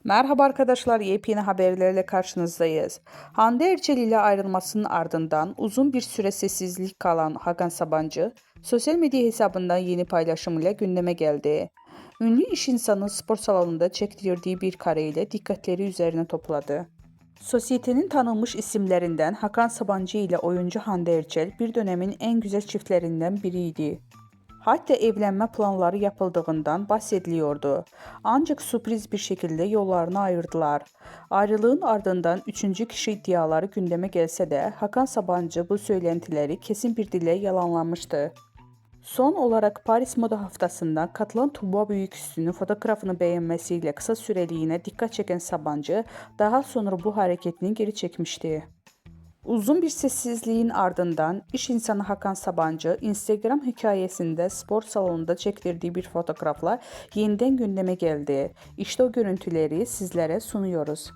Merhaba arkadaşlar, yepyeni haberlerle karşınızdayız. Hande Erçel ile ayrılmasının ardından uzun bir süre sessizlik kalan Hakan Sabancı, sosyal medya hesabından yeni paylaşımıyla gündeme geldi. Ünlü iş insanı spor salonunda çektirdiği bir kareyle dikkatleri üzerine topladı. Sosyetenin tanınmış isimlerinden Hakan Sabancı ile oyuncu Hande Erçel bir dönemin en güzel çiftlerinden biriydi. Hatta evlenme planları yapıldığından bahsediliyordu. Ancak sürpriz bir şekilde yollarını ayırdılar. Ayrılığın ardından üçüncü kişi iddiaları gündeme gelse de Hakan Sabancı bu söylentileri kesin bir dille yalanlamıştı. Son olarak Paris Moda Haftası'nda katılan Tuğba Büyüküstü'nün fotoğrafını beğenmesiyle kısa süreliğine dikkat çeken Sabancı daha sonra bu hareketini geri çekmişti. Uzun bir sessizliğin ardından iş insanı Hakan Sabancı Instagram hikayesinde spor salonunda çektirdiği bir fotoğrafla yeniden gündeme geldi. İşte o görüntüleri sizlere sunuyoruz.